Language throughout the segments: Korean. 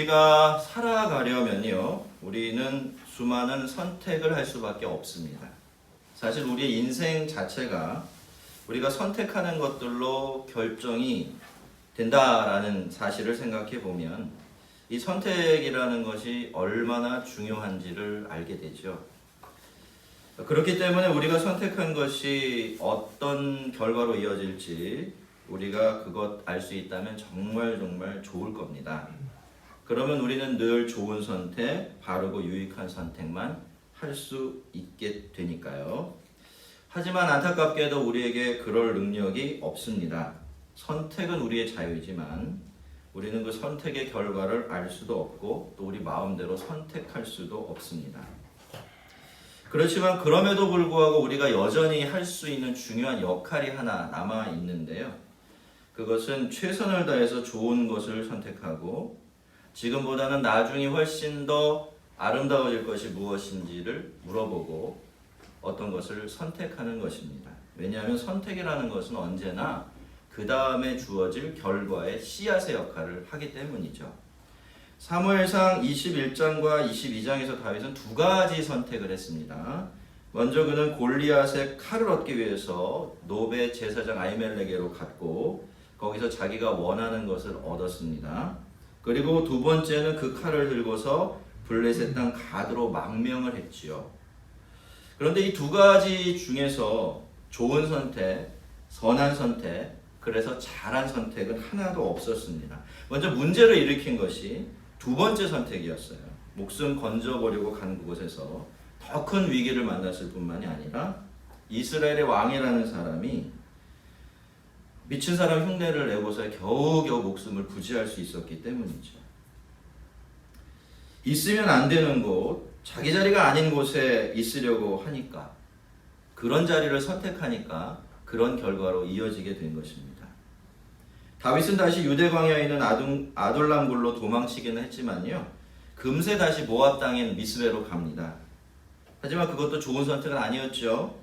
우리가 살아가려면요, 우리는 수많은 선택을 할 수밖에 없습니다. 사실 우리의 인생 자체가 우리가 선택하는 것들로 결정이 된다라는 사실을 생각해 보면 이 선택이라는 것이 얼마나 중요한지를 알게 되죠. 그렇기 때문에 우리가 선택한 것이 어떤 결과로 이어질지 우리가 그것 알 수 있다면 정말 좋을 겁니다. 그러면 우리는 늘 좋은 선택, 바르고 유익한 선택만 할 수 있게 되니까요. 하지만 안타깝게도 우리에게 그럴 능력이 없습니다. 선택은 우리의 자유이지만 우리는 그 선택의 결과를 알 수도 없고 또 우리 마음대로 선택할 수도 없습니다. 그렇지만 그럼에도 불구하고 우리가 여전히 할 수 있는 중요한 역할이 하나 남아 있는데요. 그것은 최선을 다해서 좋은 것을 선택하고 지금보다는 나중이 훨씬 더 아름다워질 것이 무엇인지를 물어보고 어떤 것을 선택하는 것입니다. 왜냐하면 선택이라는 것은 언제나 그 다음에 주어질 결과의 씨앗의 역할을 하기 때문이죠. 사무엘상 21장과 22장에서 다윗은 두 가지 선택을 했습니다. 먼저 그는 골리앗의 칼을 얻기 위해서 노베 제사장 아히멜렉에게로 갔고 거기서 자기가 원하는 것을 얻었습니다. 그리고 두 번째는 그 칼을 들고서 블레셋 땅 가드로 망명을 했지요. 그런데 이 두 가지 중에서 좋은 선택, 선한 선택, 그래서 잘한 선택은 하나도 없었습니다. 먼저 문제를 일으킨 것이 두 번째 선택이었어요. 목숨 건져버리고 간 그곳에서 더 큰 위기를 만났을 뿐만이 아니라 이스라엘의 왕이라는 사람이 미친 사람 흉내를 내고서 겨우겨우 목숨을 부지할 수 있었기 때문이죠. 있으면 안 되는 곳, 자기 자리가 아닌 곳에 있으려고 하니까, 그런 자리를 선택하니까 그런 결과로 이어지게 된 것입니다. 다윗은 다시 유대 광야에 있는 아둘람굴로 도망치기는 했지만요, 금세 다시 모압 땅인 미스베로 갑니다. 하지만 그것도 좋은 선택은 아니었죠.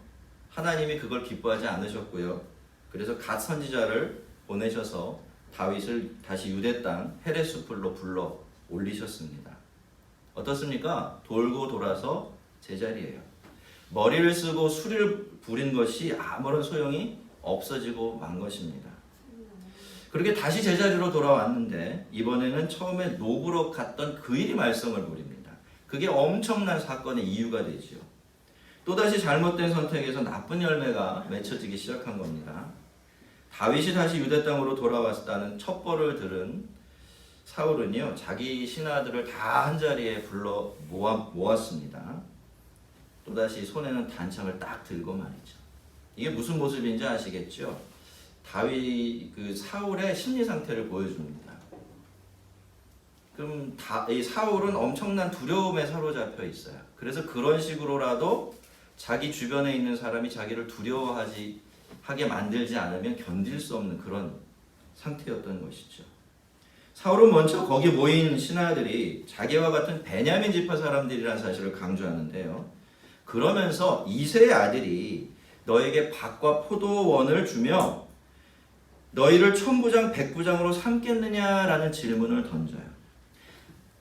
하나님이 그걸 기뻐하지 않으셨고요. 그래서 갓 선지자를 보내셔서 다윗을 다시 유대 땅 헤레스풀로 불러 올리셨습니다. 어떻습니까? 돌고 돌아서 제자리예요. 머리를 쓰고 수리를 부린 것이 아무런 소용이 없어지고 만 것입니다. 그렇게 다시 제자리로 돌아왔는데 이번에는 처음에 노브로 갔던 그 일이 말썽을 부립니다. 그게 엄청난 사건의 이유가 되죠. 또다시 잘못된 선택에서 나쁜 열매가 맺혀지기 시작한 겁니다. 다윗이 다시 유대 땅으로 돌아왔다는 첩보를 들은 사울은요, 자기 신하들을 다 한자리에 불러 모았습니다. 또다시 손에는 단창을 딱 들고 말이죠. 이게 무슨 모습인지 아시겠죠? 사울의 심리 상태를 보여줍니다. 그럼 이 사울은 엄청난 두려움에 사로잡혀 있어요. 그래서 그런 식으로라도 자기 주변에 있는 사람이 자기를 두려워하게 만들지 않으면 견딜 수 없는 그런 상태였던 것이죠. 사울은 먼저 거기 모인 신하들이 자기와 같은 베냐민 지파 사람들이라는 사실을 강조하는데요. 그러면서 이새의 아들이 너에게 밭과 포도원을 주며 너희를 천부장 백부장으로 삼겠느냐라는 질문을 던져요.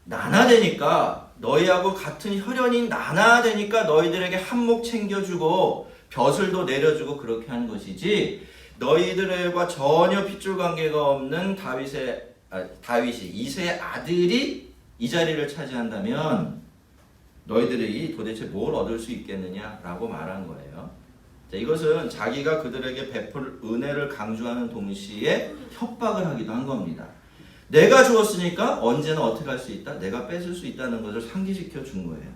나나되니까 너희하고 같은 혈연인 나나되니까 너희들에게 한몫 챙겨주고 벼슬도 내려주고 그렇게 하는 것이지 너희들과 전혀 핏줄 관계가 없는 다윗이 이새의 아들이 이 자리를 차지한다면 너희들이 도대체 뭘 얻을 수 있겠느냐라고 말한 거예요. 자, 이것은 자기가 그들에게 베풀 은혜를 강조하는 동시에 협박을 하기도 한 겁니다. 내가 주었으니까 언제나 어떻게 할 수 있다? 내가 뺏을 수 있다는 것을 상기시켜 준 거예요.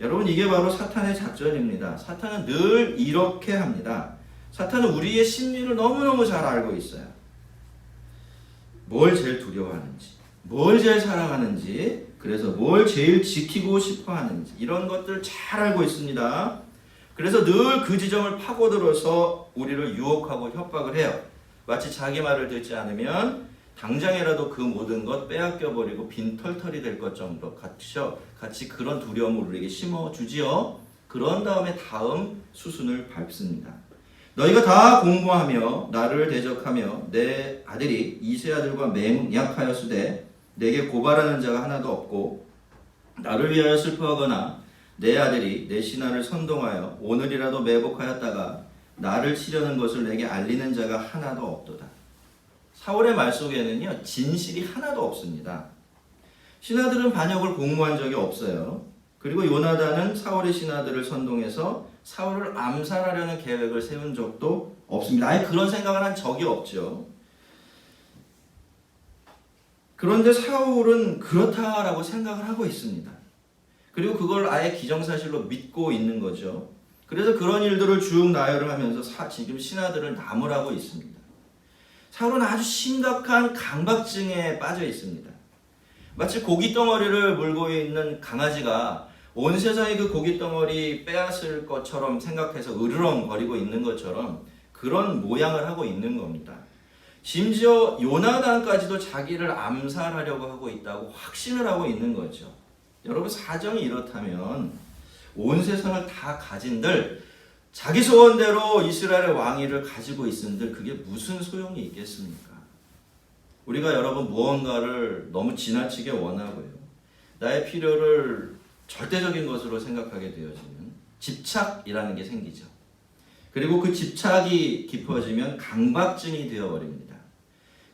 여러분, 이게 바로 사탄의 작전입니다. 사탄은 늘 이렇게 합니다. 사탄은 우리의 심리를 너무너무 잘 알고 있어요. 뭘 제일 두려워하는지, 뭘 제일 사랑하는지, 그래서 뭘 제일 지키고 싶어 하는지 이런 것들 잘 알고 있습니다. 그래서 늘 그 지점을 파고들어서 우리를 유혹하고 협박을 해요. 마치 자기 말을 듣지 않으면 당장이라도 그 모든 것 빼앗겨버리고 빈털털이 될 것 정도 같이 그런 두려움을 우리에게 심어주지요. 그런 다음에 다음 수순을 밟습니다. 너희가 다 공부하며 나를 대적하며 내 아들이 이새 아들과 맹약하였으되 내게 고발하는 자가 하나도 없고 나를 위하여 슬퍼하거나 내 아들이 내 신하를 선동하여 오늘이라도 매복하였다가 나를 치려는 것을 내게 알리는 자가 하나도 없도다. 사울의 말 속에는요, 진실이 하나도 없습니다. 신하들은 반역을 공모한 적이 없어요. 그리고 요나단은 사울의 신하들을 선동해서 사울을 암살하려는 계획을 세운 적도 없습니다. 아예 그런 생각을 한 적이 없죠. 그런데 사울은 그렇다라고 생각을 하고 있습니다. 그리고 그걸 아예 기정사실로 믿고 있는 거죠. 그래서 그런 일들을 쭉 나열을 하면서 지금 신하들을 나무라고 있습니다. 사울은 아주 심각한 강박증에 빠져 있습니다. 마치 고깃덩어리를 물고 있는 강아지가 온 세상의 그 고깃덩어리 빼앗을 것처럼 생각해서 으르렁거리고 있는 것처럼 그런 모양을 하고 있는 겁니다. 심지어 요나단까지도 자기를 암살하려고 하고 있다고 확신을 하고 있는 거죠. 여러분, 사정이 이렇다면 온 세상을 다 가진들, 자기 소원대로 이스라엘의 왕위를 가지고 있은들 그게 무슨 소용이 있겠습니까? 우리가 여러분 무언가를 너무 지나치게 원하고요, 나의 필요를 절대적인 것으로 생각하게 되어지면 집착이라는 게 생기죠. 그리고 그 집착이 깊어지면 강박증이 되어버립니다.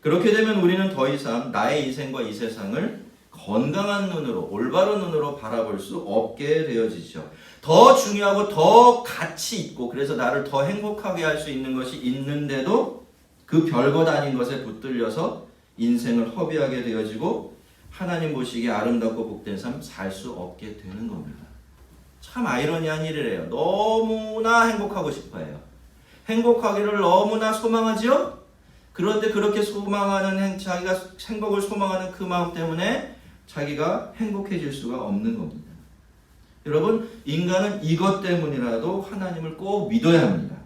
그렇게 되면 우리는 더 이상 나의 인생과 이 세상을 건강한 눈으로, 올바른 눈으로 바라볼 수 없게 되어지죠. 더 중요하고 더 가치 있고 그래서 나를 더 행복하게 할 수 있는 것이 있는데도 그 별것 아닌 것에 붙들려서 인생을 허비하게 되어지고 하나님 보시기에 아름답고 복된 삶 살 수 없게 되는 겁니다. 참 아이러니한 일이래요. 너무나 행복하고 싶어해요. 행복하기를 너무나 소망하지요? 그런데 그렇게 소망하는 자기가 행복을 소망하는 그 마음 때문에 자기가 행복해질 수가 없는 겁니다. 여러분, 인간은 이것 때문이라도 하나님을 꼭 믿어야 합니다.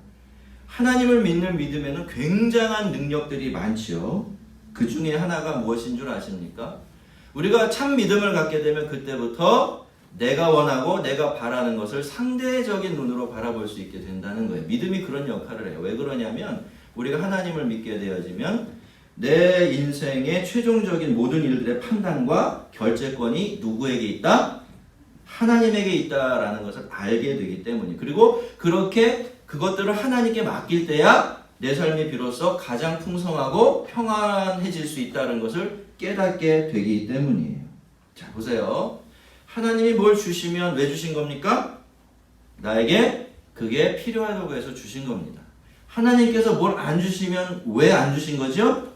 하나님을 믿는 믿음에는 굉장한 능력들이 많지요. 그 중에 하나가 무엇인 줄 아십니까? 우리가 참 믿음을 갖게 되면 그때부터 내가 원하고 내가 바라는 것을 상대적인 눈으로 바라볼 수 있게 된다는 거예요. 믿음이 그런 역할을 해요. 왜 그러냐면 우리가 하나님을 믿게 되어지면 내 인생의 최종적인 모든 일들의 판단과 결재권이 누구에게 있다? 하나님에게 있다라는 것을 알게 되기 때문이에요. 그리고 그렇게 그것들을 하나님께 맡길 때야 내 삶이 비로소 가장 풍성하고 평안해질 수 있다는 것을 깨닫게 되기 때문이에요. 자, 보세요. 하나님이 뭘 주시면 왜 주신 겁니까? 나에게 그게 필요하다고 해서 주신 겁니다. 하나님께서 뭘 안 주시면 왜 안 주신 거죠?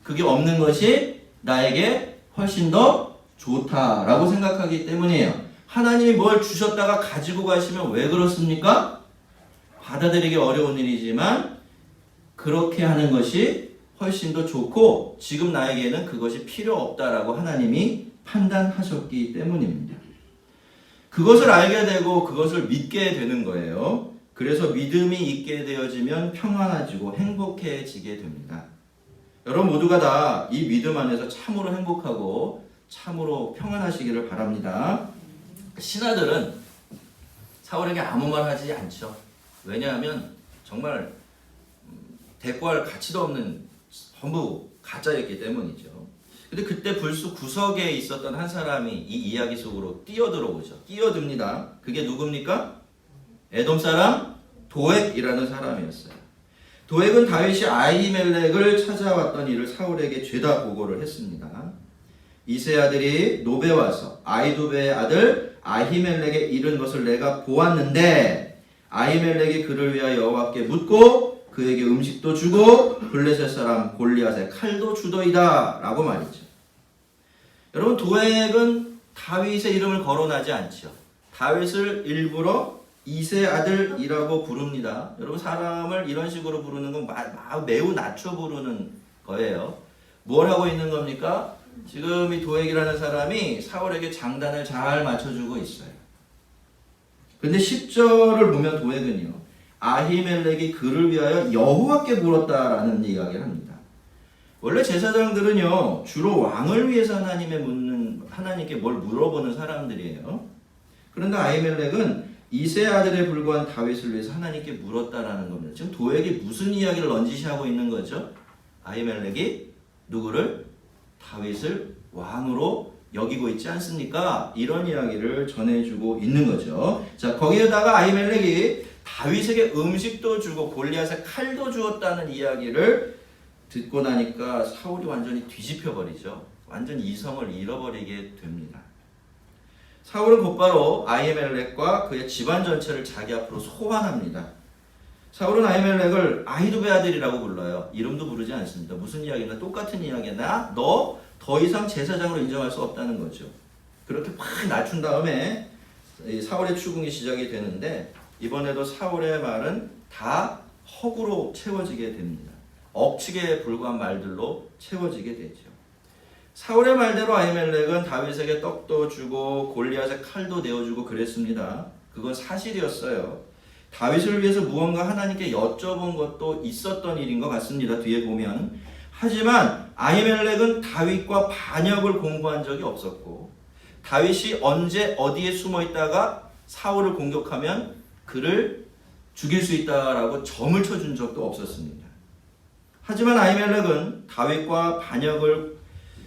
그게 없는 것이 나에게 훨씬 더 좋다라고 생각하기 때문이에요. 하나님이 뭘 주셨다가 가지고 가시면 왜 그렇습니까? 받아들이기 어려운 일이지만 그렇게 하는 것이 훨씬 더 좋고 지금 나에게는 그것이 필요 없다라고 하나님이 판단하셨기 때문입니다. 그것을 알게 되고 그것을 믿게 되는 거예요. 그래서 믿음이 있게 되어지면 평안해지고 행복해지게 됩니다. 여러분 모두가 다 이 믿음 안에서 참으로 행복하고 참으로 평안하시기를 바랍니다. 신하들은 사울에게 아무 말 하지 않죠. 왜냐하면 정말 대꾸할 가치도 없는 전부 가짜였기 때문이죠. 근데 그때 불쑥 구석에 있었던 한 사람이 이 이야기 속으로 뛰어들어오죠. 끼어듭니다. 그게 누굽니까? 에돔 사람 도액이라는 사람이었어요. 도액은 다윗이 아히멜렉을 찾아왔던 일을 사울에게 죄다 보고를 했습니다. 이세 아들이 노베 와서 아히두베의 아들 아히멜렉에 이른 것을 내가 보았는데 아히멜렉이 그를 위하여 여호와께 묻고 그에게 음식도 주고 블레셋 사람 골리앗의 칼도 주더이다 라고 말이죠. 여러분 도액은 다윗의 이름을 거론하지 않죠. 다윗을 일부러 이세 아들이라고 부릅니다. 여러분 사람을 이런 식으로 부르는 건 매우 낮춰 부르는 거예요. 뭘 하고 있는 겁니까? 지금 이 도액이라는 사람이 사울에게 장단을 잘 맞춰주고 있어요. 근데 10절을 보면 도액은요, 아히멜렉이 그를 위하여 여호와께 물었다라는 이야기를 합니다. 원래 제사장들은요, 주로 왕을 위해서 하나님께 뭘 물어보는 사람들이에요. 그런데 아히멜렉은 이세 아들에 불과한 다윗을 위해서 하나님께 물었다라는 겁니다. 지금 도액이 무슨 이야기를 넌지시하고 있는 거죠? 아히멜렉이 누구를? 다윗을 왕으로 여기고 있지 않습니까? 이런 이야기를 전해주고 있는 거죠. 자, 거기에다가 아히멜렉이 다윗에게 음식도 주고 골리앗에 칼도 주었다는 이야기를 듣고 나니까 사울이 완전히 뒤집혀 버리죠. 완전 이성을 잃어버리게 됩니다. 사울은 곧바로 아히멜렉과 그의 집안 전체를 자기 앞으로 소환합니다. 사울은 아히멜렉을 아히두베 아들이라고 불러요. 이름도 부르지 않습니다. 무슨 이야기인가? 똑같은 이야기나 너 더 이상 제사장으로 인정할 수 없다는 거죠. 그렇게 막 낮춘 다음에 사울의 추궁이 시작이 되는데 이번에도 사울의 말은 다 허구로 채워지게 됩니다. 억측에 불과한 말들로 채워지게 되죠. 사울의 말대로 아히멜렉은 다윗에게 떡도 주고 골리앗에 칼도 내어주고 그랬습니다. 그건 사실이었어요. 다윗을 위해서 무언가 하나님께 여쭤본 것도 있었던 일인 것 같습니다. 뒤에 보면. 하지만 아히멜렉은 다윗과 반역을 공부한 적이 없었고 다윗이 언제 어디에 숨어 있다가 사울을 공격하면 그를 죽일 수 있다라고 점을 쳐준 적도 없었습니다. 하지만 아히멜렉은 다윗과 반역을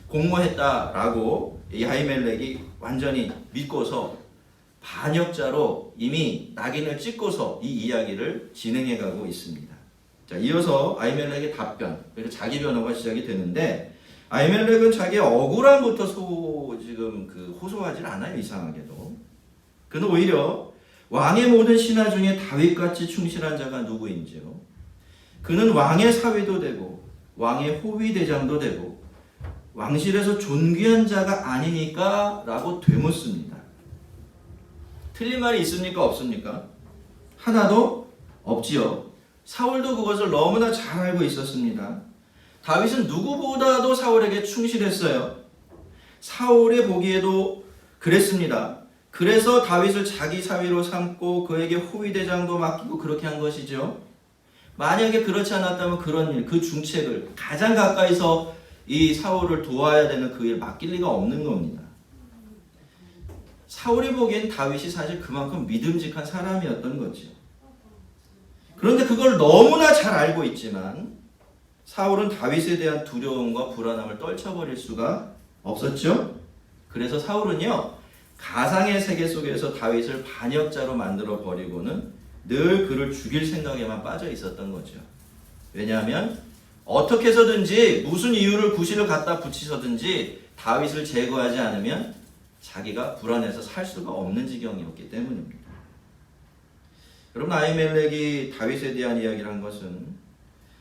공모했다라고 이 아히멜렉이 완전히 믿고서 반역자로 이미 낙인을 찍고서 이 이야기를 진행해가고 있습니다. 자, 이어서 아히멜렉의 답변, 그리고 자기 변호가 시작이 되는데 아히멜렉은 자기의 억울함부터 호소하지 않아요. 이상하게도. 그는 오히려 왕의 모든 신하 중에 다윗같이 충실한 자가 누구인지요. 그는 왕의 사위도 되고 왕의 호위대장도 되고 왕실에서 존귀한 자가 아니니까 라고 되묻습니다. 틀린 말이 있습니까? 없습니까? 하나도 없지요. 사울도 그것을 너무나 잘 알고 있었습니다. 다윗은 누구보다도 사울에게 충실했어요. 사울의 보기에도 그랬습니다. 그래서 다윗을 자기 사위로 삼고 그에게 호위대장도 맡기고 그렇게 한 것이죠. 만약에 그렇지 않았다면 그런 일, 그 중책을 가장 가까이서 이 사울을 도와야 되는 그 일 맡길 리가 없는 겁니다. 사울이 보기엔 다윗이 사실 그만큼 믿음직한 사람이었던 거죠. 그런데 그걸 너무나 잘 알고 있지만 사울은 다윗에 대한 두려움과 불안함을 떨쳐버릴 수가 없었죠. 그래서 사울은요, 가상의 세계 속에서 다윗을 반역자로 만들어 버리고는 늘 그를 죽일 생각에만 빠져 있었던 거죠. 왜냐하면 어떻게 해서든지 무슨 이유를 구실을 갖다 붙이서든지 다윗을 제거하지 않으면 자기가 불안해서 살 수가 없는 지경이었기 때문입니다. 여러분, 아히멜렉이 다윗에 대한 이야기를 한 것은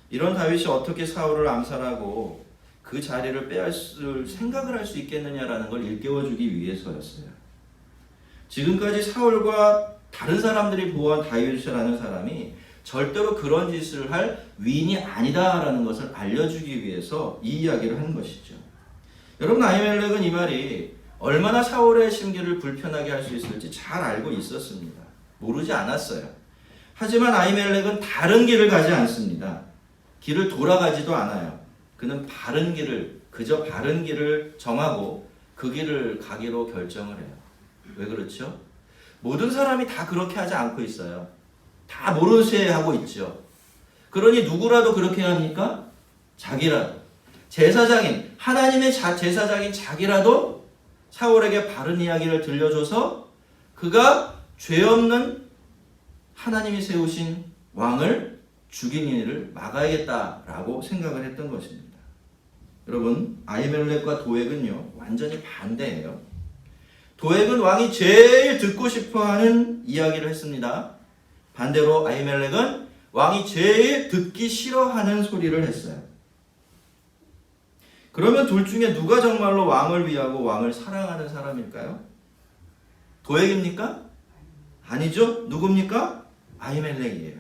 이런 다윗이 어떻게 사울을 암살하고 그 자리를 빼앗을 생각을 할 수 있겠느냐라는 걸 일깨워주기 위해서였어요. 지금까지 사울과 다른 사람들이 보호한 다윗이라는 사람이 절대로 그런 짓을 할 위인이 아니다라는 것을 알려주기 위해서 이 이야기를 한 것이죠. 여러분, 아히멜렉은 이 말이 얼마나 사울의 심기를 불편하게 할 수 있을지 잘 알고 있었습니다. 모르지 않았어요. 하지만 아히멜렉은 다른 길을 가지 않습니다. 길을 돌아가지도 않아요. 그는 바른 길을, 그저 바른 길을 정하고 그 길을 가기로 결정을 해요. 왜 그렇죠? 모든 사람이 다 그렇게 하지 않고 있어요. 다 모르쇠 하고 있죠. 그러니 누구라도 그렇게 합니까? 자기라도. 제사장인, 하나님의 제사장인 자기라도 사울에게 바른 이야기를 들려줘서 그가 죄 없는 하나님이 세우신 왕을 죽인 일을 막아야겠다라고 생각을 했던 것입니다. 여러분, 아히멜렉과 도액은요, 완전히 반대예요. 도액은 왕이 제일 듣고 싶어하는 이야기를 했습니다. 반대로 아히멜렉은 왕이 제일 듣기 싫어하는 소리를 했어요. 그러면 둘 중에 누가 정말로 왕을 위하고 왕을 사랑하는 사람일까요? 도액입니까? 아니죠. 누굽니까? 아히멜렉이에요.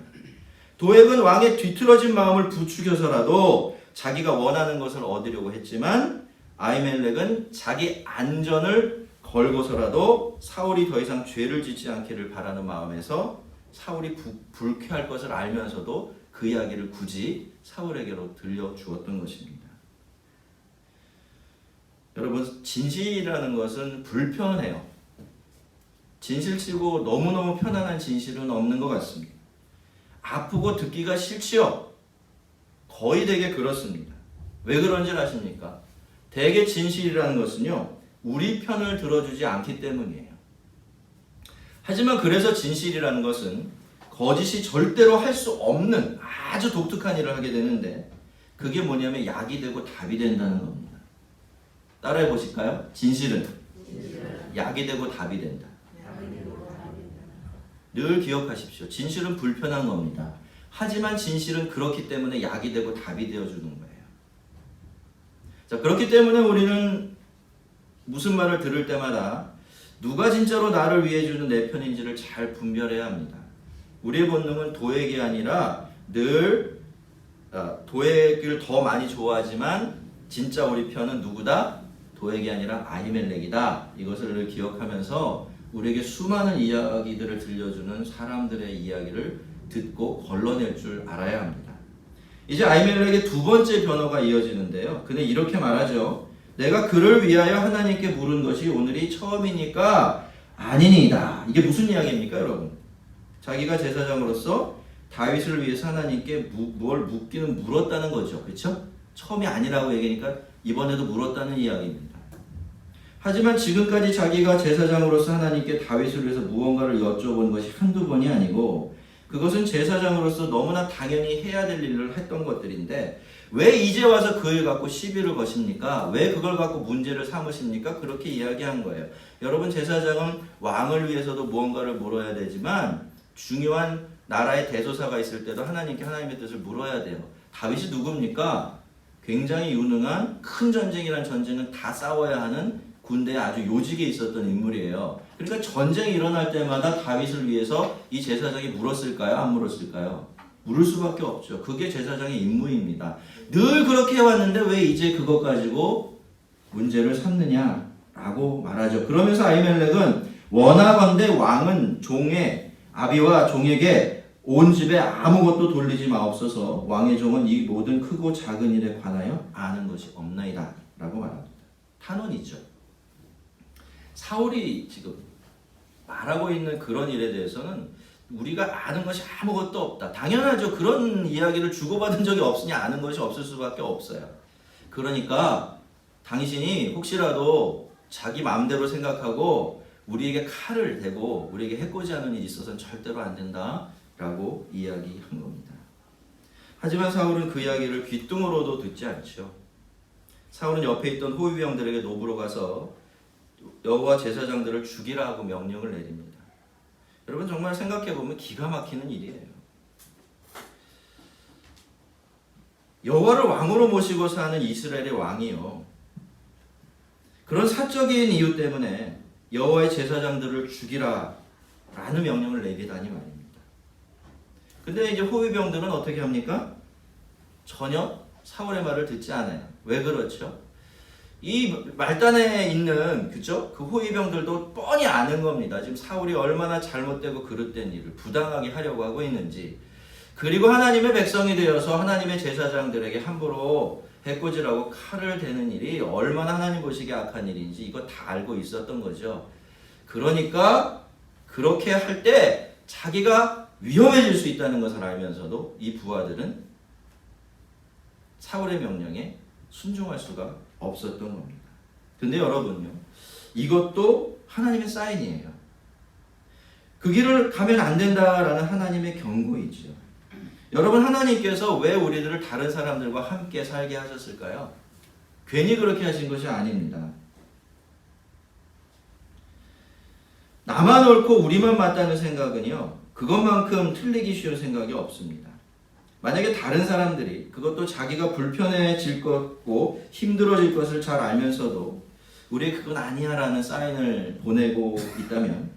도액은 왕의 뒤틀어진 마음을 부추겨서라도 자기가 원하는 것을 얻으려고 했지만 아히멜렉은 자기 안전을 걸고서라도 사울이 더 이상 죄를 짓지 않기를 바라는 마음에서 사울이 불쾌할 것을 알면서도 그 이야기를 굳이 사울에게로 들려주었던 것입니다. 여러분, 진실이라는 것은 불편해요. 진실치고 너무너무 편안한 진실은 없는 것 같습니다. 아프고 듣기가 싫지요? 거의 되게 그렇습니다. 왜 그런지 아십니까? 대개 진실이라는 것은요, 우리 편을 들어주지 않기 때문이에요. 하지만 그래서 진실이라는 것은 거짓이 절대로 할 수 없는 아주 독특한 일을 하게 되는데, 그게 뭐냐면 약이 되고 답이 된다는 겁니다. 따라해 보실까요? 진실은 약이 되고 답이 된다. 늘 기억하십시오. 진실은 불편한 겁니다. 하지만 진실은 그렇기 때문에 약이 되고 답이 되어주는 거예요. 자, 그렇기 때문에 우리는 무슨 말을 들을 때마다 누가 진짜로 나를 위해 주는 내 편인지를 잘 분별해야 합니다. 우리의 본능은 도액이 아니라 늘 도액을 더 많이 좋아하지만 진짜 우리 편은 누구다? 도액이 아니라 아히멜렉이다. 이것을 늘 기억하면서 우리에게 수많은 이야기들을 들려주는 사람들의 이야기를 듣고 걸러낼 줄 알아야 합니다. 이제 아히멜렉의 두 번째 변호가 이어지는데요. 그는 이렇게 말하죠. 내가 그를 위하여 하나님께 물은 것이 오늘이 처음이니까 아니니이다. 이게 무슨 이야기입니까, 여러분? 자기가 제사장으로서 다윗을 위해서 하나님께 뭘 묻기는 물었다는 거죠. 그렇죠? 처음이 아니라고 얘기하니까 이번에도 물었다는 이야기입니다. 하지만 지금까지 자기가 제사장으로서 하나님께 다윗을 위해서 무언가를 여쭤본 것이 한두 번이 아니고, 그것은 제사장으로서 너무나 당연히 해야 될 일을 했던 것들인데 왜 이제 와서 그 일 갖고 시비를 거십니까? 왜 그걸 갖고 문제를 삼으십니까? 그렇게 이야기한 거예요. 여러분, 제사장은 왕을 위해서도 무언가를 물어야 되지만 중요한 나라의 대소사가 있을 때도 하나님께 하나님의 뜻을 물어야 돼요. 다윗이 누굽니까? 굉장히 유능한, 큰 전쟁이란 전쟁은 다 싸워야 하는 군대에 아주 요직에 있었던 인물이에요. 그러니까 전쟁이 일어날 때마다 다윗을 위해서 이 제사장이 물었을까요? 안 물었을까요? 물을 수밖에 없죠. 그게 제사장의 임무입니다. 늘 그렇게 해왔는데 왜 이제 그것 가지고 문제를 삼느냐라고 말하죠. 그러면서 아히멜렉은 원하건대 왕은 종의 아비와 종에게 온 집에 아무것도 돌리지 마옵소서. 왕의 종은 이 모든 크고 작은 일에 관하여 아는 것이 없나이다 라고 말합니다. 탄원이죠. 사울이 지금 말하고 있는 그런 일에 대해서는 우리가 아는 것이 아무것도 없다. 당연하죠. 그런 이야기를 주고받은 적이 없으니 아는 것이 없을 수밖에 없어요. 그러니까 당신이 혹시라도 자기 마음대로 생각하고 우리에게 칼을 대고 우리에게 해코지하는 일이 있어서는 절대로 안 된다 라고 이야기한 겁니다. 하지만 사울은 그 이야기를 귓등으로도 듣지 않죠. 사울은 옆에 있던 호위병들에게 노부로 가서 여호와 제사장들을 죽이라고 명령을 내립니다. 여러분, 정말 생각해보면 기가 막히는 일이에요. 여호와를 왕으로 모시고 사는 이스라엘의 왕이요, 그런 사적인 이유 때문에 여호와의 제사장들을 죽이라 라는 명령을 내리다니 말입니다. 근데 이제 호위병들은 어떻게 합니까? 전혀 사울의 말을 듣지 않아요. 왜 그렇죠? 이 말단에 있는, 그죠? 그 호위병들도 뻔히 아는 겁니다. 지금 사울이 얼마나 잘못되고 그릇된 일을 부당하게 하려고 하고 있는지, 그리고 하나님의 백성이 되어서 하나님의 제사장들에게 함부로 해코지라고 칼을 대는 일이 얼마나 하나님 보시기에 악한 일인지 이거 다 알고 있었던 거죠. 그러니까 그렇게 할 때 자기가 위험해질 수 있다는 것을 알면서도 이 부하들은 사울의 명령에 순종할 수가 없었던 겁니다. 근데 여러분요, 이것도 하나님의 사인이에요. 그 길을 가면 안 된다라는 하나님의 경고이죠. 여러분, 하나님께서 왜 우리들을 다른 사람들과 함께 살게 하셨을까요? 괜히 그렇게 하신 것이 아닙니다. 나만 옳고 우리만 맞다는 생각은요, 그것만큼 틀리기 쉬운 생각이 없습니다. 만약에 다른 사람들이 그것도 자기가 불편해질 것고 힘들어질 것을 잘 알면서도 우리에게 그건 아니야 라는 사인을 보내고 있다면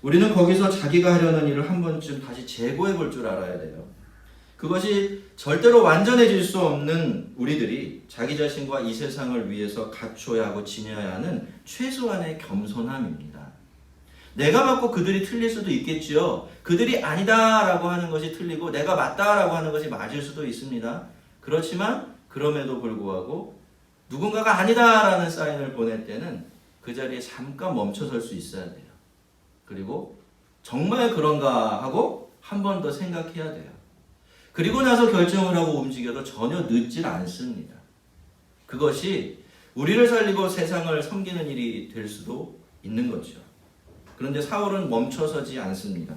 우리는 거기서 자기가 하려는 일을 한 번쯤 다시 재고해 볼 줄 알아야 돼요. 그것이 절대로 완전해질 수 없는 우리들이 자기 자신과 이 세상을 위해서 갖춰야 하고 지녀야 하는 최소한의 겸손함입니다. 내가 맞고 그들이 틀릴 수도 있겠지요. 그들이 아니다라고 하는 것이 틀리고 내가 맞다라고 하는 것이 맞을 수도 있습니다. 그렇지만 그럼에도 불구하고 누군가가 아니다라는 사인을 보낼 때는 그 자리에 잠깐 멈춰설 수 있어야 돼요. 그리고 정말 그런가 하고 한 번 더 생각해야 돼요. 그리고 나서 결정을 하고 움직여도 전혀 늦질 않습니다. 그것이 우리를 살리고 세상을 섬기는 일이 될 수도 있는 거죠. 그런데 사울은 멈춰서지 않습니다.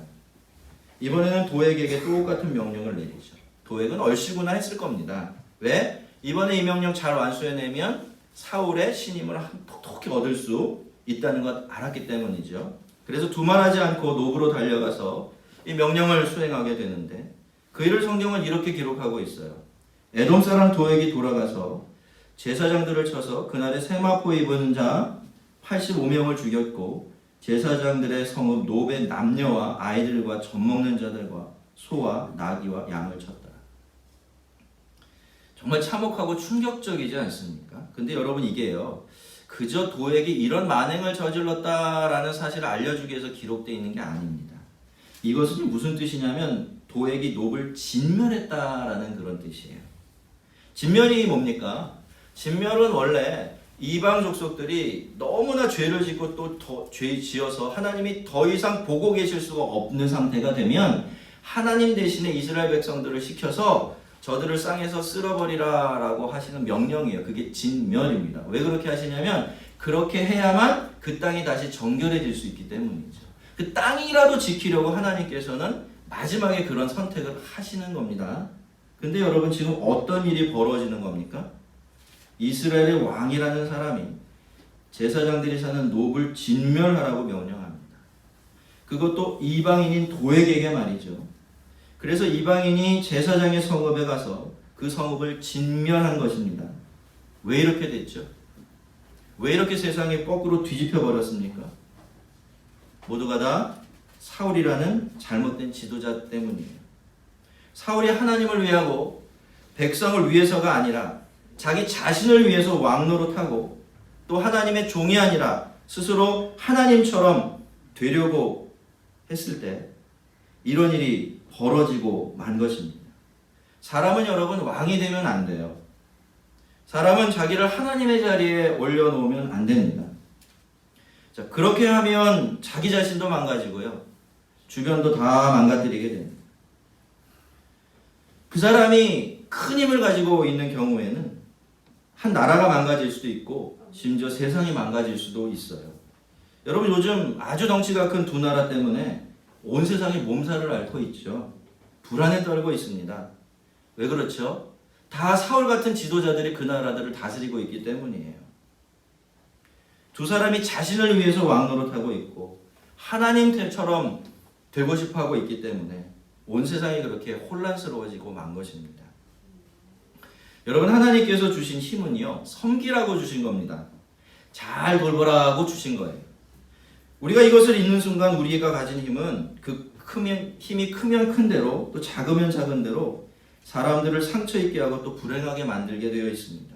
이번에는 도액에게 똑같은 명령을 내리죠. 도액은 얼씨구나 했을 겁니다. 왜? 이번에 이 명령 잘 완수해내면 사울의 신임을 톡톡히 얻을 수 있다는 것 알았기 때문이죠. 그래서 두말하지 않고 노브로 달려가서 이 명령을 수행하게 되는데 그 일을 성경은 이렇게 기록하고 있어요. 에돔 사람 도액이 돌아가서 제사장들을 쳐서 그날에 세마포 입은 자 85명을 죽였고 제사장들의 성읍 노베 남녀와 아이들과 젖 먹는 자들과 소와 나귀와 양을 쳤다. 정말 참혹하고 충격적이지 않습니까? 근데 여러분 이게요. 그저 도액이 이런 만행을 저질렀다라는 사실을 알려주기 위해서 기록되어 있는 게 아닙니다. 이것은 무슨 뜻이냐면 도액이 놉을 진멸했다라는 그런 뜻이에요. 진멸이 뭡니까? 진멸은 원래 이방 족속들이 너무나 죄를 짓고 또 더 죄 지어서 하나님이 더 이상 보고 계실 수가 없는 상태가 되면 하나님 대신에 이스라엘 백성들을 시켜서 저들을 쌍에서 쓸어버리라 라고 하시는 명령이에요. 그게 진멸입니다. 왜 그렇게 하시냐면 그렇게 해야만 그 땅이 다시 정결해질 수 있기 때문이죠. 그 땅이라도 지키려고 하나님께서는 마지막에 그런 선택을 하시는 겁니다. 근데 여러분 지금 어떤 일이 벌어지는 겁니까? 이스라엘의 왕이라는 사람이 제사장들이 사는 놉을 진멸하라고 명령합니다. 그것도 이방인인 도액에게 말이죠. 그래서 이방인이 제사장의 성읍에 가서 그 성읍을 진멸한 것입니다. 왜 이렇게 됐죠? 왜 이렇게 세상이 거꾸로 뒤집혀 버렸습니까? 모두가 다 사울이라는 잘못된 지도자 때문이에요. 사울이 하나님을 위하고 백성을 위해서가 아니라 자기 자신을 위해서 왕노릇하고 또 하나님의 종이 아니라 스스로 하나님처럼 되려고 했을 때 이런 일이 벌어지고 만 것입니다. 사람은 여러분 왕이 되면 안 돼요. 사람은 자기를 하나님의 자리에 올려놓으면 안 됩니다. 자, 그렇게 하면 자기 자신도 망가지고요. 주변도 다 망가뜨리게 됩니다. 그 사람이 큰 힘을 가지고 있는 경우에는 한 나라가 망가질 수도 있고 심지어 세상이 망가질 수도 있어요. 여러분 요즘 아주 덩치가 큰 두 나라 때문에 온 세상이 몸살을 앓고 있죠. 불안에 떨고 있습니다. 왜 그렇죠? 다 사울 같은 지도자들이 그 나라들을 다스리고 있기 때문이에요. 두 사람이 자신을 위해서 왕노릇하고 있고 하나님처럼 되고 싶어하고 있기 때문에 온 세상이 그렇게 혼란스러워지고 만 것입니다. 여러분 하나님께서 주신 힘은요. 섬기라고 주신 겁니다. 잘 돌보라고 주신 거예요. 우리가 이것을 읽는 순간 우리가 가진 힘은 힘이 크면 큰 대로 또 작으면 작은 대로 사람들을 상처 입게 하고 또 불행하게 만들게 되어 있습니다.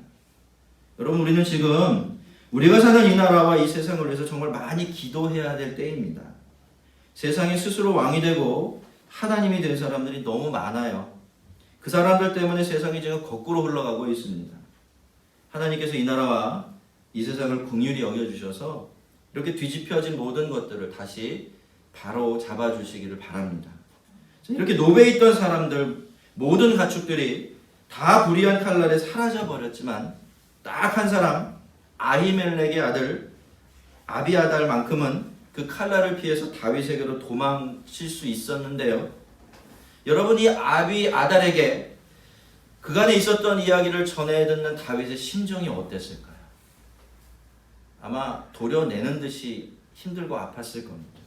여러분 우리는 지금 우리가 사는 이 나라와 이 세상을 위해서 정말 많이 기도해야 될 때입니다. 세상에 스스로 왕이 되고 하나님이 된 사람들이 너무 많아요. 그 사람들 때문에 세상이 지금 거꾸로 흘러가고 있습니다. 하나님께서 이 나라와 이 세상을 긍휼히 여겨주셔서 이렇게 뒤집혀진 모든 것들을 다시 바로 잡아주시기를 바랍니다. 이렇게 노베에 있던 사람들 모든 가축들이 다 불의한 칼날에 사라져 버렸지만 딱 한 사람 아히멜렉의 아들 아비아달만큼은 그 칼날을 피해서 다윗에게로 도망칠 수 있었는데요. 여러분 이 아비아달에게 그간에 있었던 이야기를 전해 듣는 다윗의 심정이 어땠을까요? 아마 도려내는 듯이 힘들고 아팠을 겁니다.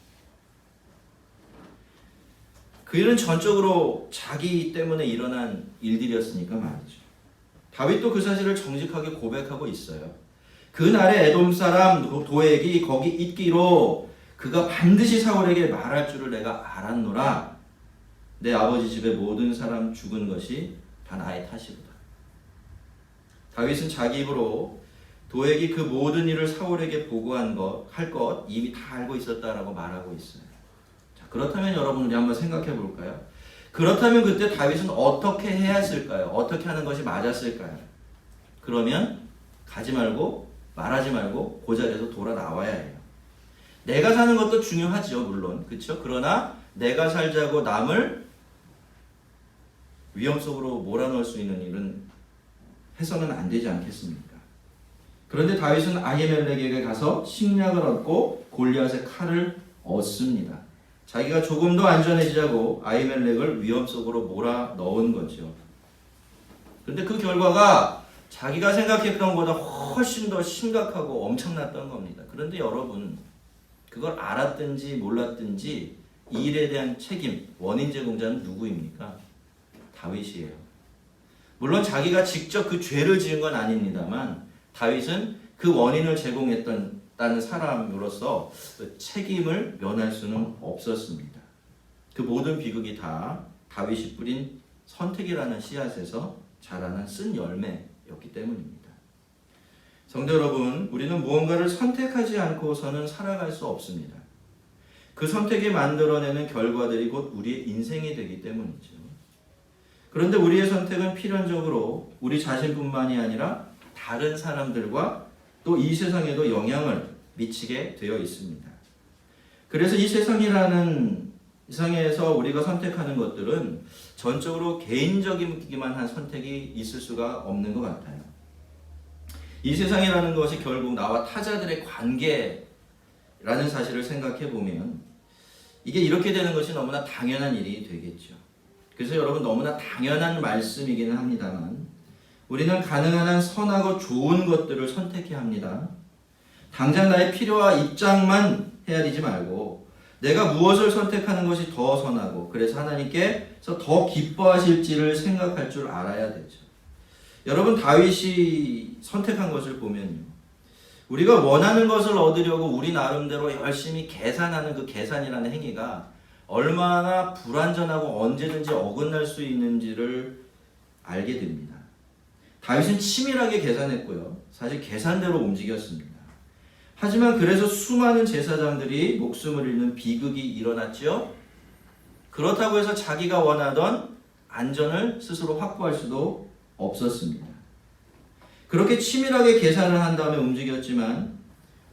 그 일은 전적으로 자기 때문에 일어난 일들이었으니까 말이죠. 다윗도 그 사실을 정직하게 고백하고 있어요. 그날에 에돔 사람 도액이 거기 있기로 그가 반드시 사울에게 말할 줄을 내가 알았노라. 내 아버지 집의 모든 사람 죽은 것이 다 나의 탓이로다. 다윗은 자기 입으로 도액이 그 모든 일을 사울에게 보고한 할 것 이미 다 알고 있었다라고 말하고 있어요. 자, 그렇다면 여러분 우리 한번 생각해 볼까요? 그렇다면 그때 다윗은 어떻게 해야 했을까요? 어떻게 하는 것이 맞았을까요? 그러면 가지 말고 말하지 말고 그 자리에서 돌아 나와야 해요. 내가 사는 것도 중요하죠, 물론. 그렇죠? 그러나 내가 살자고 남을 위험 속으로 몰아넣을 수 있는 일은 해서는 안 되지 않겠습니까? 그런데 다윗은 아히멜렉에게 가서 식량을 얻고 골리앗의 칼을 얻습니다. 자기가 조금 더 안전해지자고 아히멜렉을 위험 속으로 몰아 넣은 거죠. 그런데 그 결과가 자기가 생각했던 것보다 훨씬 더 심각하고 엄청났던 겁니다. 그런데 여러분, 그걸 알았든지 몰랐든지 이 일에 대한 책임, 원인 제공자는 누구입니까? 다윗이에요. 물론 자기가 직접 그 죄를 지은 건 아닙니다만 다윗은 그 원인을 제공했다는 사람으로서 책임을 면할 수는 없었습니다. 그 모든 비극이 다 다윗이 뿌린 선택이라는 씨앗에서 자라는 쓴 열매였기 때문입니다. 성도 여러분, 우리는 무언가를 선택하지 않고서는 살아갈 수 없습니다. 그 선택이 만들어내는 결과들이 곧 우리의 인생이 되기 때문이죠. 그런데 우리의 선택은 필연적으로 우리 자신뿐만이 아니라 다른 사람들과 또 이 세상에도 영향을 미치게 되어 있습니다. 그래서 이 세상에서 우리가 선택하는 것들은 전적으로 개인적이기만 한 선택이 있을 수가 없는 것 같아요. 이 세상이라는 것이 결국 나와 타자들의 관계라는 사실을 생각해 보면 이게 이렇게 되는 것이 너무나 당연한 일이 되겠죠. 그래서 여러분, 너무나 당연한 말씀이기는 합니다만 우리는 가능한 한 선하고 좋은 것들을 선택해야 합니다. 당장 나의 필요와 입장만 헤아리지 말고 내가 무엇을 선택하는 것이 더 선하고 그래서 하나님께서 더 기뻐하실지를 생각할 줄 알아야 되죠. 여러분, 다윗이 선택한 것을 보면요, 우리가 원하는 것을 얻으려고 우리 나름대로 열심히 계산하는 그 계산이라는 행위가 얼마나 불완전하고 언제든지 어긋날 수 있는지를 알게 됩니다. 다윗은 치밀하게 계산했고요, 사실 계산대로 움직였습니다. 하지만 그래서 수많은 제사장들이 목숨을 잃는 비극이 일어났죠. 그렇다고 해서 자기가 원하던 안전을 스스로 확보할 수도 없었습니다. 그렇게 치밀하게 계산을 한 다음에 움직였지만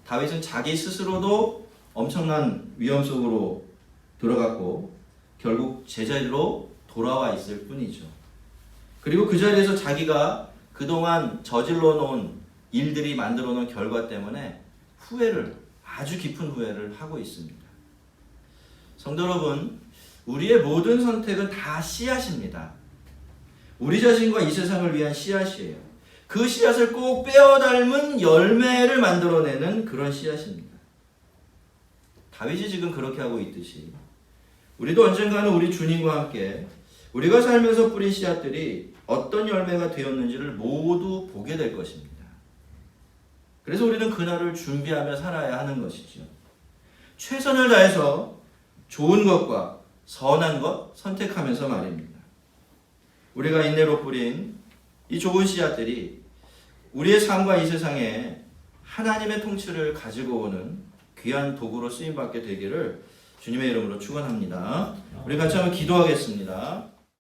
다윗은 자기 스스로도 엄청난 위험 속으로 들어갔고 결국 제자리로 돌아와 있을 뿐이죠. 그리고 그 자리에서 자기가 그동안 저질러 놓은 일들이 만들어 놓은 결과 때문에 아주 깊은 후회를 하고 있습니다. 성도 여러분, 우리의 모든 선택은 다 씨앗입니다. 우리 자신과 이 세상을 위한 씨앗이에요. 그 씨앗을 꼭 빼어 닮은 열매를 만들어내는 그런 씨앗입니다. 다윗이 지금 그렇게 하고 있듯이 우리도 언젠가는 우리 주님과 함께 우리가 살면서 뿌린 씨앗들이 어떤 열매가 되었는지를 모두 보게 될 것입니다. 그래서 우리는 그날을 준비하며 살아야 하는 것이죠. 최선을 다해서 좋은 것과 선한 것 선택하면서 말입니다. 우리가 인내로 뿌린 이 좋은 씨앗들이 우리의 삶과 이 세상에 하나님의 통치를 가지고 오는 귀한 도구로 쓰임받게 되기를 주님의 이름으로 축원합니다. 우리 같이 한번 기도하겠습니다.